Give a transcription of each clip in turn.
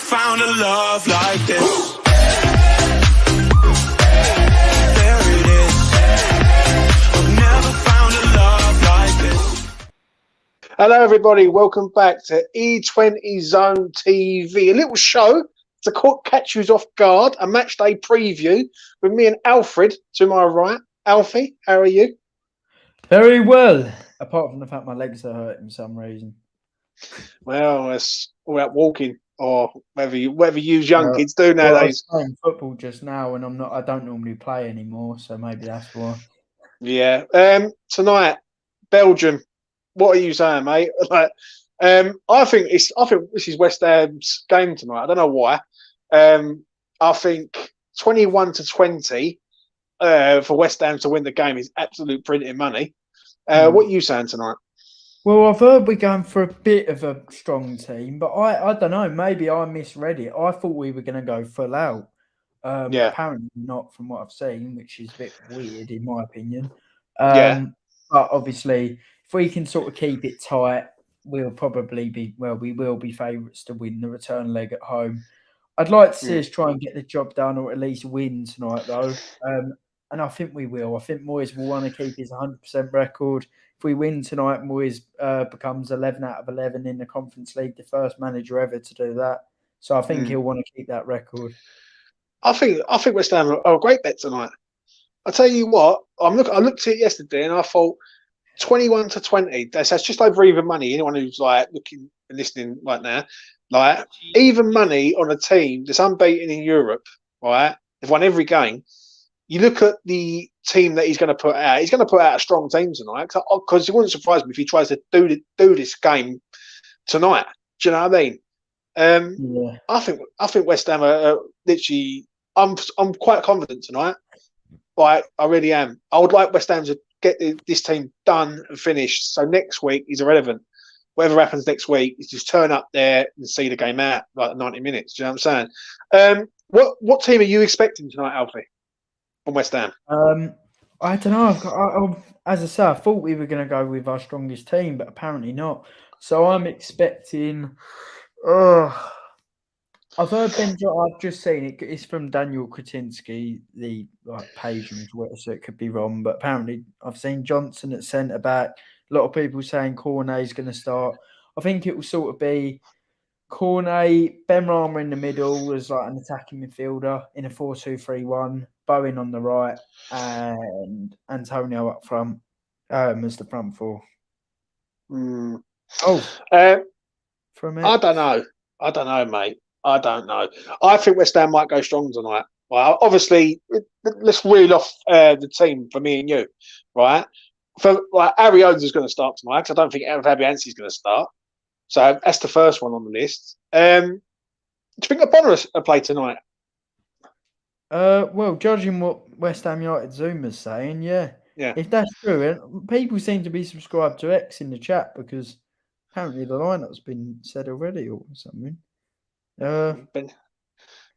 found a love like this. There it is. I've never found a love like this. Hello, everybody. Welcome back to E20 Zone TV. A little show to catch you off guard. A match day preview with me and Alfred to my right. Alfie, how are you? Very well, apart from the fact my legs are hurting for some reason. Well, it's all that walking or whatever you young kids do nowadays. I was playing football just now, and I don't normally play anymore, so maybe that's why. Yeah. Tonight, Belgium. What are you saying, mate? I think this is West Ham's game tonight. I don't know why. I think 21-20 for West Ham to win the game is absolute printing money. What are you saying tonight? Well, I've heard we're going for a bit of a strong team, but I don't know. Maybe I misread it. I thought we were going to go full out. Apparently not, from what I've seen, which is a bit weird in my opinion. But obviously, if we can sort of keep it tight, we'll probably be we will be favourites to win the return leg at home. I'd like to see us try and get the job done, or at least win tonight, though. And I think we will. I think Moyes will want to keep his 100% record. If we win tonight, Moyes becomes 11 out of 11 in the Conference League, the first manager ever to do that. So I think he'll want to keep that record. I think West Ham are a great bet tonight. I tell you what, I looked at it yesterday and I thought 21-20. That's just over even money. Anyone who's like looking and listening right now, like even money on a team that's unbeaten in Europe, right? They've won every game. You look at the team that he's going to put out. He's going to put out a strong team tonight because it wouldn't surprise me if he tries to do this game tonight. Do you know what I mean? I think West Ham are literally. I'm quite confident tonight. Like I really am. I would like West Ham to get this team done and finished. So next week is irrelevant. Whatever happens next week, is just turn up there and see the game out like 90 minutes. Do you know what I'm saying? What team are you expecting tonight, Alfie? From West Ham? I don't know. As I say, I thought we were going to go with our strongest team, but apparently not. So I'm expecting. I've heard I've just seen it. It's from Daniel Kretinsky, the page on Twitter, so it could be wrong. But apparently, I've seen Johnson at centre back. A lot of people saying Cornet's going to start. I think it will sort of be Cornet, Benrahma in the middle as like an attacking midfielder in a 4-2-3-1. Bowen on the right and Antonio up front as the front four. For a minute. I don't know, mate. I don't know. I think West Ham might go strong tonight. Well, obviously, let's reel off the team for me and you, right? For Harry Owens is going to start tonight because I don't think Fabianski is going to start. So that's the first one on the list. Do you think Bonner will play tonight? Well, judging what West Ham United Zuma's saying, yeah. If that's true, and people seem to be subscribed to X in the chat because apparently the lineup's been said already or something.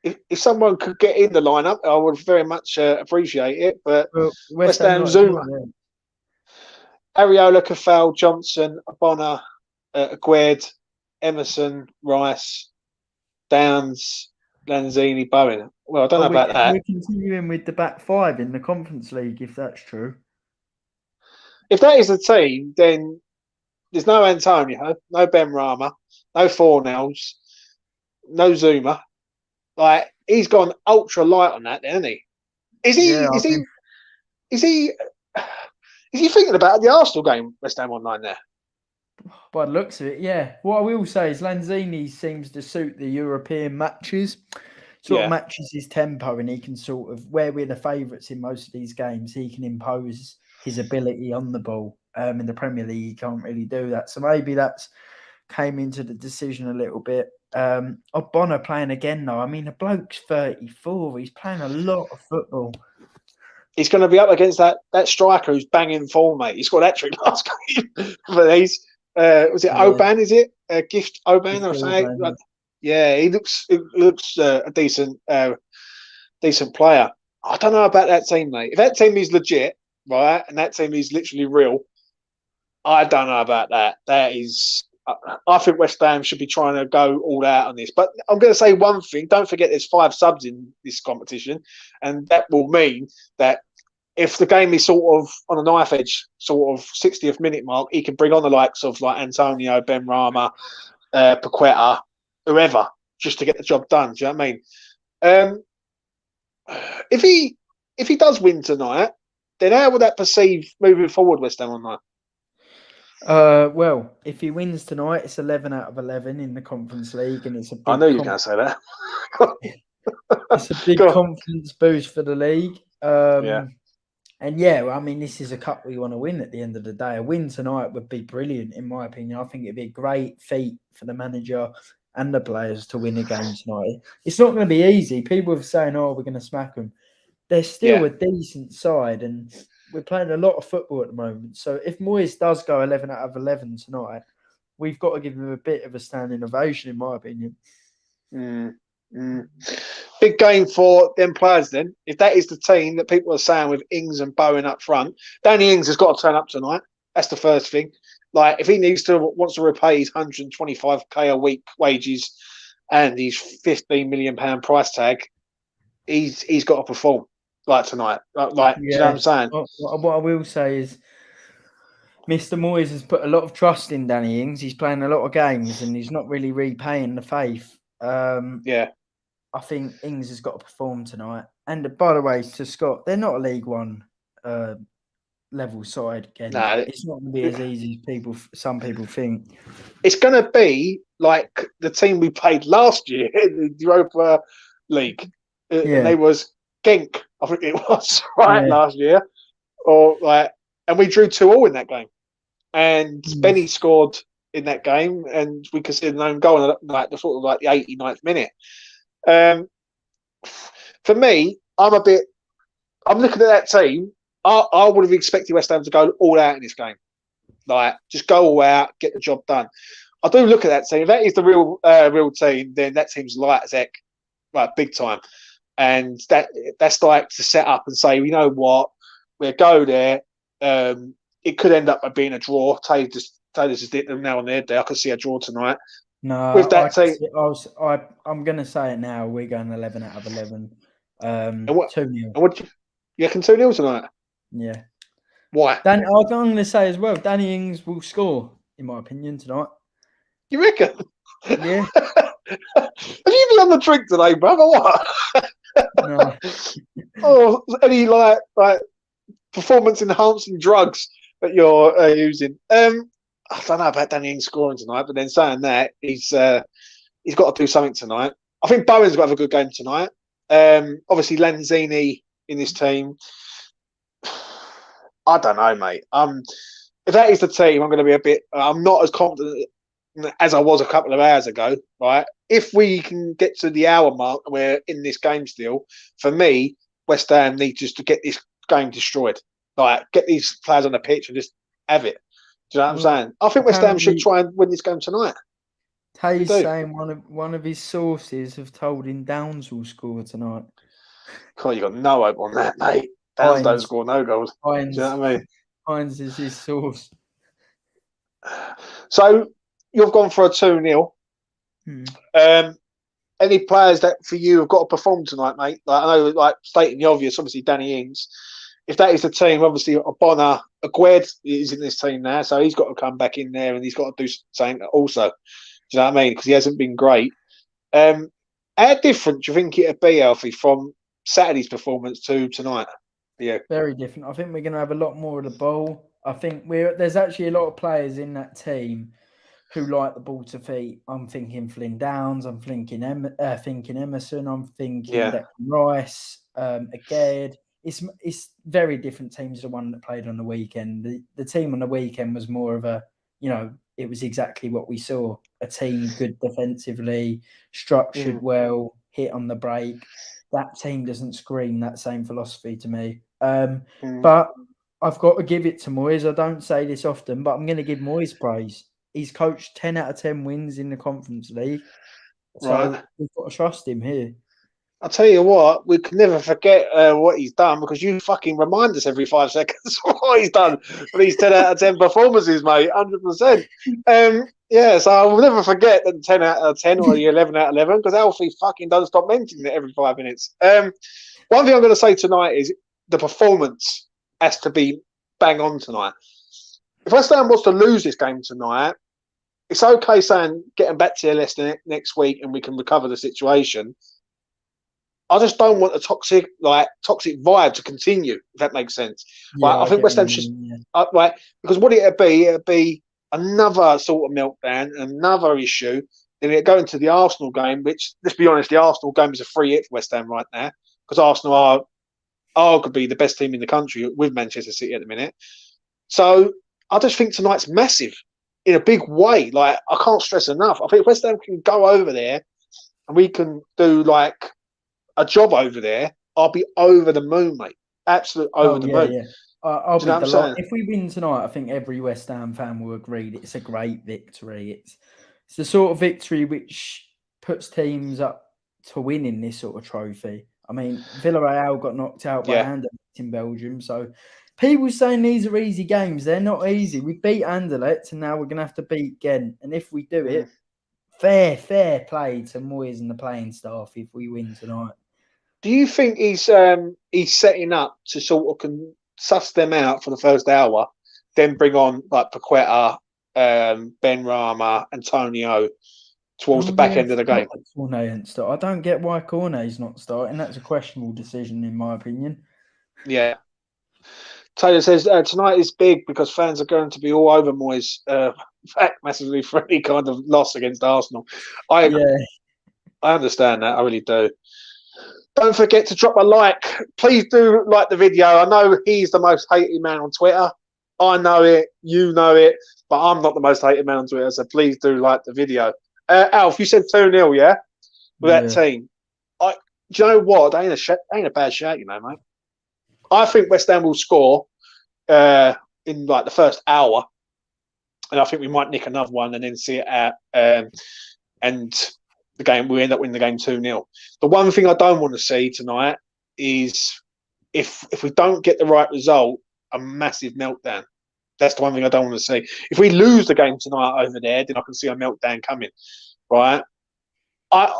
If someone could get in the lineup, I would very much appreciate it. But West Ham Zuma, Areola, Cafal, Johnson, Bonner, Aguerd, Emerson, Rice, Downs, Lanzini, Bowen. Well, I don't know about that. We're continuing with the back five in the Conference League, if that's true. If that is the team, then there's no Antonio, no Benrahma, no Fornells, no Zuma. Like he's gone ultra light on that, hasn't he? Is he thinking about the Arsenal game, WestHamOnline there? By the looks of it, yeah. What I will say is Lanzini seems to suit the European matches. Sort of matches his tempo, and he can sort of, where we're the favourites in most of these games, he can impose his ability on the ball. In the Premier League, he can't really do that. So maybe that's came into the decision a little bit. Bonner playing again, though. I mean, the bloke's 34. He's playing a lot of football. He's going to be up against that striker who's banging form, mate. He scored that trick last game for these. Was it Oban? Is it Gift Oban or something? Like, yeah, he looks a decent player. I don't know about that team, mate. If that team is legit, right, and that team is literally real, I don't know about that. That is, I think West Ham should be trying to go all out on this. But I'm going to say one thing. Don't forget there's 5 subs in this competition. And that will mean that if the game is sort of on a knife edge, sort of 60th minute mark, he can bring on the likes of like Antonio, Ben Rama, Paqueta, whoever, just to get the job done. Do you know what I mean? If he does win tonight, then how would that perceive moving forward West Ham Online? Well, if he wins tonight, it's 11 out of 11 in the Conference League, and it's a big I know you were going to say that. it's a big confidence boost for the league. Yeah. And yeah, I mean, this is a cup we want to win at the end of the day. A win tonight would be brilliant, in my opinion. I think it'd be a great feat for the manager and the players to win a game tonight. It's not going to be easy. People are saying, oh, we're going to smack them. They're still a decent side, and we're playing a lot of football at the moment. So if Moyes does go 11 out of 11 tonight, we've got to give him a bit of a standing ovation, in my opinion. Big game for them players then. If that is the team that people are saying with Ings and Bowen up front, Danny Ings has got to turn up tonight. That's the first thing. Like, if he wants to repay his 125k a week wages and his £15 million price tag, he's got to perform like tonight. Like, do you know what I'm saying? What I will say is, Mr. Moyes has put a lot of trust in Danny Ings. He's playing a lot of games and he's not really repaying the faith. I think Ings has got to perform tonight. And by the way, to Scott, they're not a League One level side again. No, it's not going to be as easy as some people think. It's going to be like the team we played last year in the Europa League. And they was Genk, I think it was, last year. And we drew 2-2 in that game. And Benny scored in that game, and we considered an own goal in the 89th minute. For me, I'm looking at that team. I would have expected West Ham to go all out in this game. Like, just go all out, get the job done. I do look at that team. If that is the real team, then that team's light as heck, like, big time. And that's like to set up and say, you know what, we'll go there. It could end up by being a draw. Taylor just did them now on their day. I could see a draw tonight. No, with that team, I'm going to say it now. We're going 11 out of 11. 2-0. You reckon 2-0 tonight? Yeah. Why? I'm going to say as well, Danny Ings will score, in my opinion, tonight. You reckon? Yeah. Have you been on the drink today, brother? What? No. Oh, any like performance enhancing drugs that you're using? I don't know about Danny Ings scoring tonight, but then saying that, he's got to do something tonight. I think Bowen's got to have a good game tonight. Obviously Lanzini in this team. I don't know, mate. If that is the team, I'm going to be a bit. I'm not as confident as I was a couple of hours ago. Right? If we can get to the hour mark and we're in this game still, for me, West Ham need just to get this game destroyed. Like, get these players on the pitch and just have it. Do you know what I'm saying? I think West Ham should try and win this game tonight. Tay's saying one of his sources have told him Downs will score tonight. God, you got no hope on that, mate. Downs don't score no goals. Hines, do you know what I mean? Hines is his source. So you've gone for a 2-0. Any players that for you have got to perform tonight, mate? Like, I know, like, stating the obvious, obviously Danny Ings. If that is the team, obviously Bonner, Aguerd is in this team now, so he's got to come back in there and he's got to do something also. Do you know what I mean? Because he hasn't been great. How different do you think it'd be, Alfie, from Saturday's performance to tonight? Yeah, very different. I think we're going to have a lot more of the ball. I think there's actually a lot of players in that team who like the ball to feet. I'm thinking Flynn Downs. I'm thinking Emerson. I'm thinking Declan Rice. Again, it's very different teams to the one that played on the weekend. The team on the weekend was more of a, it was exactly what we saw. A team good defensively, structured well, hit on the break. That team doesn't scream that same philosophy to me. But I've got to give it to Moyes. I don't say this often, but I'm going to give Moyes praise. He's coached 10 out of 10 wins in the Conference League. So we've got to trust him here. I'll tell you what, we can never forget what he's done, because you fucking remind us every 5 seconds what he's done for these 10 out of 10 performances, mate. 100%. Yeah, so I will never forget the 10 out of 10 or the 11 out of 11 because Alfie fucking doesn't stop mentioning it every 5 minutes. One thing I'm going to say tonight is the performance has to be bang on tonight. If West Ham was to lose this game tonight, it's okay saying getting back to Leicester next week and we can recover the situation. I just don't want a toxic vibe to continue, if that makes sense. Yeah, I think West Ham should, because what it'd be another sort of meltdown, another issue. Then it go into the Arsenal game, which, let's be honest, the Arsenal game is a free hit for West Ham right now because Arsenal are arguably the best team in the country with Manchester City at the minute. So I just think tonight's massive in a big way. Like, I can't stress enough. I think West Ham can go over there and we can do like a job over there. I'll be over the moon, mate. Absolute over the moon. Yeah. I'll be delighted. If we win tonight, I think every West Ham fan will agree that it's a great victory. It's the sort of victory which puts teams up to winning this sort of trophy. I mean, Villarreal got knocked out by Anderlecht in Belgium. So people saying these are easy games. They're not easy. We beat Anderlecht and now we're going to have to beat Gent. And if we do it, fair play to Moyes and the playing staff if we win tonight. Do you think he's setting up to sort of suss them out for the first hour, then bring on like Paqueta, Ben Rama, Antonio towards the back end of the game? I don't get why Cornet's not starting. That's a questionable decision in my opinion. Yeah. Taylor says tonight is big because fans are going to be all over Moyes. Massively for any kind of loss against Arsenal. I understand that. I really do. Don't forget to drop a like. Please do like the video. I know he's the most hated man on Twitter. I know it. You know it. But I'm not the most hated man on Twitter, so please do like the video. Alf, you said 2-0, yeah? With that team. Do you know what? That ain't a bad shout, you know, mate. I think West Ham will score in like the first hour. And I think we might nick another one and then see it out. And the game, we end up winning the game 2-0. The one thing I don't want to see tonight is if we don't get the right result, a massive meltdown. That's the one thing I don't want to see. If we lose the game tonight over there, then I can see a meltdown coming, right? I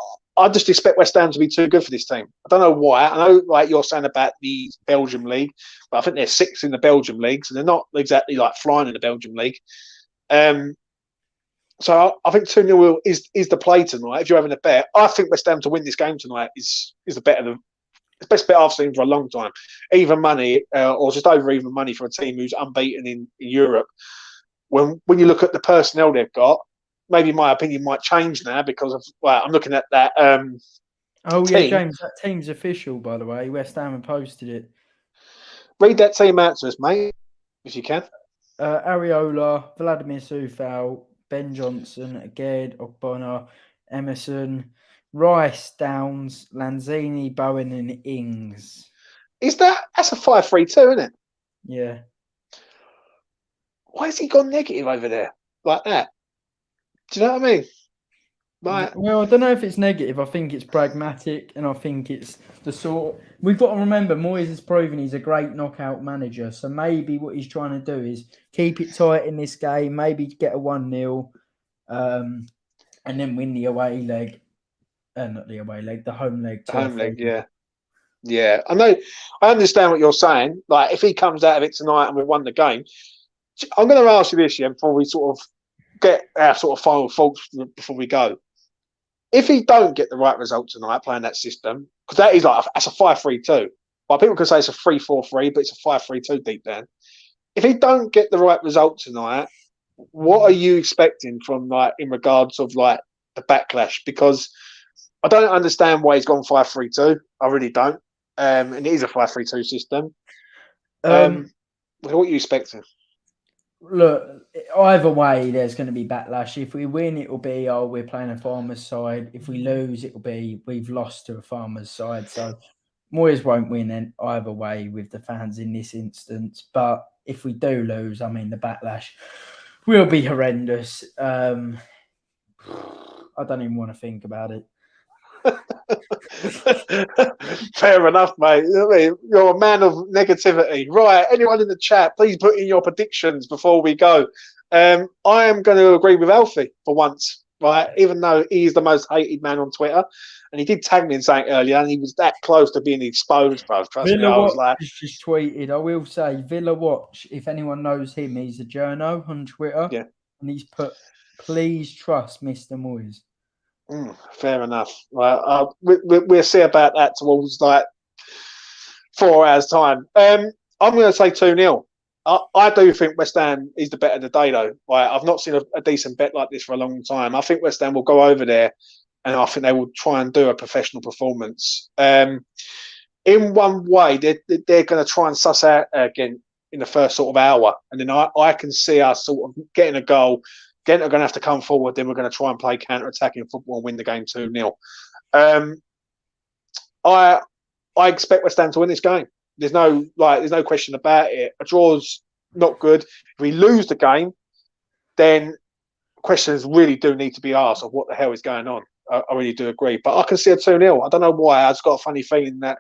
just expect West Ham to be too good for this team. I don't know why. I know, like you're saying about the Belgium league, but I think they're 6th in the Belgium league, so they're not exactly like flying in the Belgium league. So I think 2-0 is the play tonight. If you're having a bet, I think West Ham to win this game tonight is the better the best bet I've seen for a long time. Even money, or just over even money for a team who's unbeaten in Europe. When you look at the personnel they've got, maybe my opinion might change now because of I'm looking at that. James, that team's official, by the way. West Ham have posted it. Read that team out to us, mate, if you can. Areola, Vladimir Soufal, Ben Johnson, Gerd, Ogbonna, Emerson, Rice, Downs, Lanzini, Bowen, and Ings. That's a 5-3-2, isn't it? Yeah. Why has he gone negative over there like that? Do you know what I mean? Well, I don't know if it's negative. I think it's pragmatic, and I think it's the sort. We've got to remember, Moyes has proven he's a great knockout manager. So maybe what he's trying to do is keep it tight in this game. Maybe get a 1-0, and then win the away leg. Not the away leg, the home leg. The home leg, yeah. I know. I understand what you're saying. Like, if he comes out of it tonight and we've won the game, I'm going to ask you this, before we sort of get our sort of final thoughts before we go. If he don't get the right result tonight playing that system, because that's a 5-3-2. Well, people can say it's a 3-4-3, but it's a 5-3-2 deep down. If he don't get the right result tonight, what are you expecting from in regards of the backlash? Because I don't understand why he's gone 5-3-2. I really don't. And it is a 5-3-2 system. What are you expecting? Look, either way, there's going to be backlash. If we win, it will be, we're playing a Farmers side. If we lose, it will be, we've lost to a Farmers side. So Moyes won't win either way with the fans in this instance. But if we do lose, I mean, the backlash will be horrendous. I don't even want to think about it. Fair enough, mate. You're a man of negativity. Right, anyone in the chat, please put in your predictions before we go. I am going to agree with Alfie for once, right? Even though he's the most hated man on Twitter, and he did tag me in something earlier, and he was that close to being exposed, bro. Trust me, Villa I was Watch like, has just tweeted. I will say, Villa Watch. If anyone knows him, he's a journo on Twitter, yeah, and he's put, "Please trust Mr. Moyes." fair enough. Right, we'll see about that towards like 4 hours time. I'm going to say 2-0. I do think West Ham is the bet of the day, though. Right, I've not seen a decent bet like this for a long time. I think West Ham will go over there, and I think they will try and do a professional performance. In one way, they're going to try and suss out again in the first sort of hour, and then I can see us sort of getting a goal. Gent are going to have to come forward. Then we're going to try and play counter-attacking football and win the game 2-0. I expect West Ham to win this game. There's no question about it. A draw's not good. If we lose the game, then questions really do need to be asked of what the hell is going on. I really do agree. But I can see a 2-0. I don't know why. I've just got a funny feeling that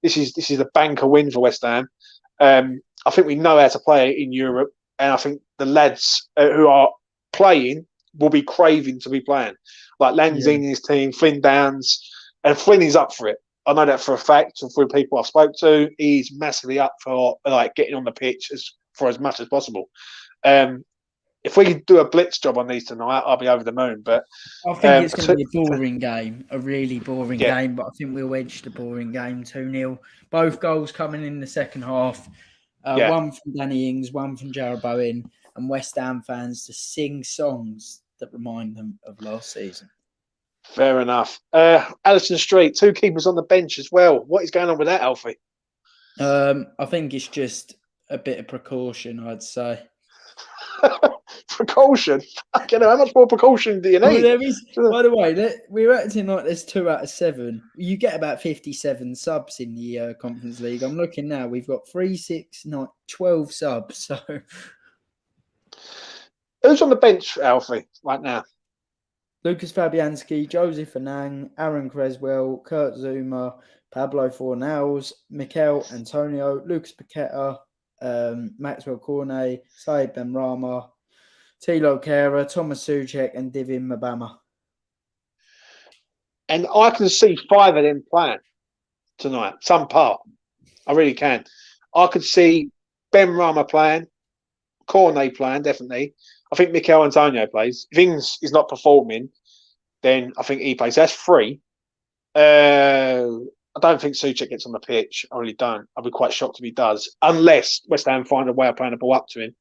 this is a banker win for West Ham. I think we know how to play in Europe, and I think the lads who are playing will be craving to be playing. Like Lanzini's team, Flynn Downs, and Flynn is up for it. I know that for a fact, and through people I've spoke to, he's massively up for like getting on the pitch for as much as possible. If we could do a blitz job on these tonight, I'll be over the moon. But I think it's going to be a boring game, a really boring game. But I think we'll edge the boring game 2-0. Both goals coming in the second half. One from Danny Ings, one from Jarrod Bowen, and West Ham fans to sing songs that remind them of last season. Fair enough. Alison Street, 2 keepers on the bench as well. What is going on with that, Alfie? I think it's just a bit of precaution, I'd say. Precaution? How much more precaution do you need? There is, by the way, we're acting like there's 2 out of 7. You get about 57 subs in the Conference League. I'm looking now. We've got 3, 6, 9, 12 subs. So, who's on the bench, Alfie, right now? Lucas Fabianski, Joseph Anang, Aaron Creswell, Kurt Zuma, Pablo Fornals, Mikel Antonio, Lucas Paqueta, Maxwell Cornet, Said Benrahma, Tilo Kera, Thomas Soucek, and Divin Mabama. And I can see 5 of them playing tonight, some part. I really can. I could see Benrahma playing, Cornet playing, definitely. I think Mikel Antonio plays. If Ings is not performing, then I think he plays. That's 3. I don't think Soucek gets on the pitch. I really don't. I'll be quite shocked if he does, unless West Ham find a way of playing the ball up to him.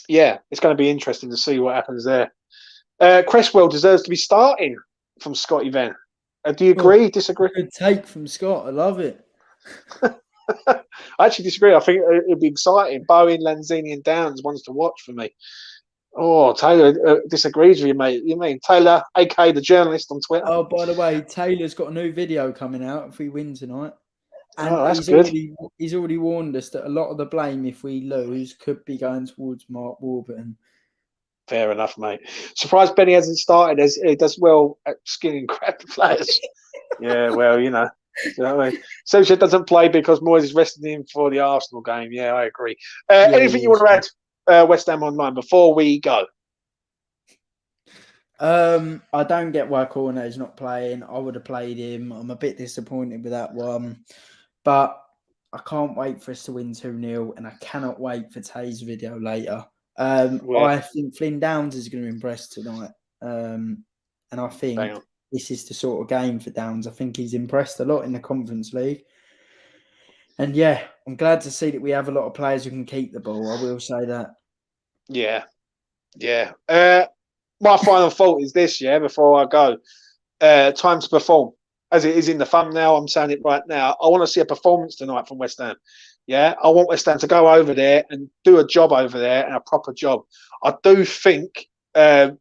It's going to be interesting to see what happens there. Cresswell deserves to be starting from Scotty Venn. Do you agree? Disagree? Good take from Scott. I love it. I actually disagree. I think it'd be exciting. Bowen, Lanzini, and Downs ones to watch for me. Oh, Taylor disagrees with you, mate. You mean Taylor, aka the journalist on Twitter? Oh, by the way, Taylor's got a new video coming out if we win tonight. And that's good. He's already warned us that a lot of the blame, if we lose, could be going towards Mark Warburton. Fair enough, mate. Surprised Benny hasn't started as he does well at skinning crap players. Yeah, well, you know what I mean? Soucek doesn't play because Moyes is resting him for the Arsenal game. Yeah, I agree. Anything you want to add, West Ham Online, before we go? I don't get why Cornet's not playing. I would have played him. I'm a bit disappointed with that one. But I can't wait for us to win 2-0, and I cannot wait for Tay's video later. I think Flynn Downs is going to impress tonight. And I think this is the sort of game for Downs. I think he's impressed a lot in the Conference League. And yeah, I'm glad to see that we have a lot of players who can keep the ball. I will say that. Yeah. My final thought is this, before I go. Time to perform. As it is in the thumbnail, I'm saying it right now. I want to see a performance tonight from West Ham. Yeah, I want West Ham to go over there and do a job over there, and a proper job. I do think Moyes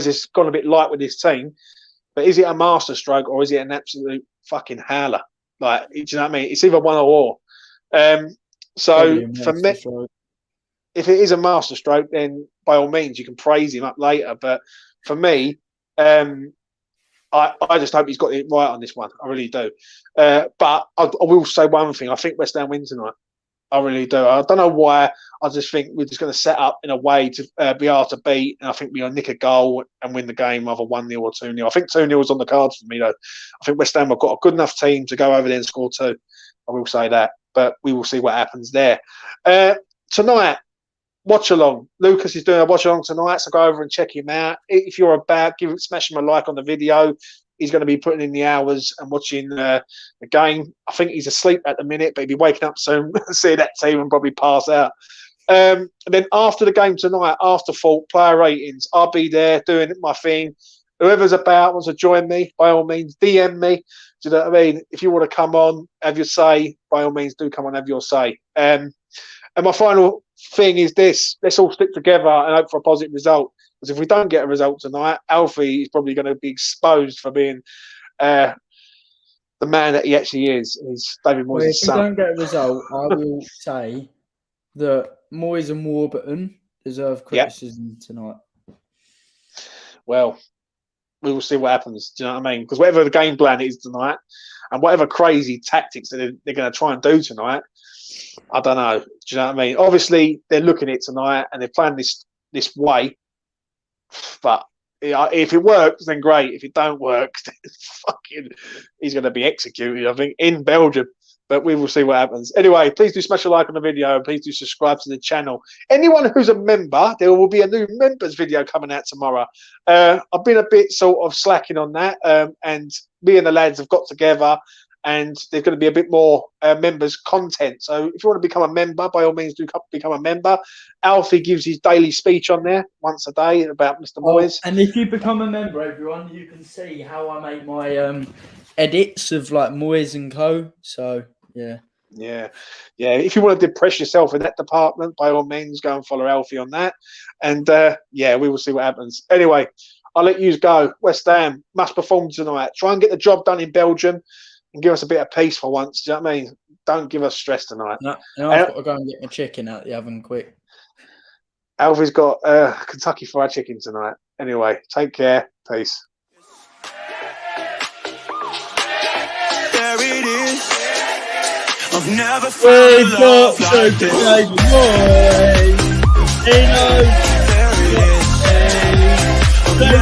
has gone a bit light with his team, but is it a masterstroke or is it an absolute fucking howler? Like, do you know what I mean? It's either one or all. So for me, if it is a masterstroke, then by all means you can praise him up later. But for me, I just hope he's got it right on this one. I really do. But I will say one thing. I think West Ham win tonight. I really do. I don't know why. I just think we're just going to set up in a way to be able to beat. And I think we're going to nick a goal and win the game, either 1-0 or 2-0. I think 2-0 is on the cards for me, though. I think West Ham have got a good enough team to go over there and score 2. I will say that. But we will see what happens there. Tonight, watch along. Lucas is doing a watch along tonight, so go over and check him out. If you're about, smash him a like on the video. He's going to be putting in the hours and watching the game. I think he's asleep at the minute, but he'll be waking up soon, see that team and probably pass out. And then after the game tonight, after full player ratings, I'll be there doing my thing. Whoever's about wants to join me, by all means, DM me. Do you know what I mean? If you want to come on, have your say, by all means, do come on, have your say. And my final thing is this: let's all stick together and hope for a positive result. Because if we don't get a result tonight, Alfie is probably going to be exposed for being the man that he actually is. He's David Moyes' If son. we don't get a result, I will say that Moyes and Warburton deserve criticism tonight. Well, we will see what happens. Do you know what I mean? Because whatever the game plan is tonight, and whatever crazy tactics that they're going to try and do tonight, I don't know. Do you know what I mean? Obviously, they're looking at it tonight and they're playing this way. But if it works, then great. If it don't work, then he's going to be executed, I think, in Belgium. But we will see what happens. Anyway, please do smash a like on the video and please do subscribe to the channel. Anyone who's a member, there will be a new members video coming out tomorrow. I've been a bit sort of slacking on that, and me and the lads have got together. And there's going to be a bit more members content. So if you want to become a member, by all means, do become a member. Alfie gives his daily speech on there once a day about Mr. Moyes. And if you become a member, everyone, you can see how I make my edits of like Moyes and Co. So, yeah. Yeah. If you want to depress yourself in that department, by all means, go and follow Alfie on that. And, we will see what happens. Anyway, I'll let you go. West Ham must perform tonight. Try and get the job done in Belgium. And give us a bit of peace for once. Do you know what I mean? Don't give us stress tonight. No, I've got to go and get my chicken out the oven quick. Alfie's got Kentucky Fried Chicken tonight. Anyway, take care. Peace. There it is. I've never found love like this. There it is.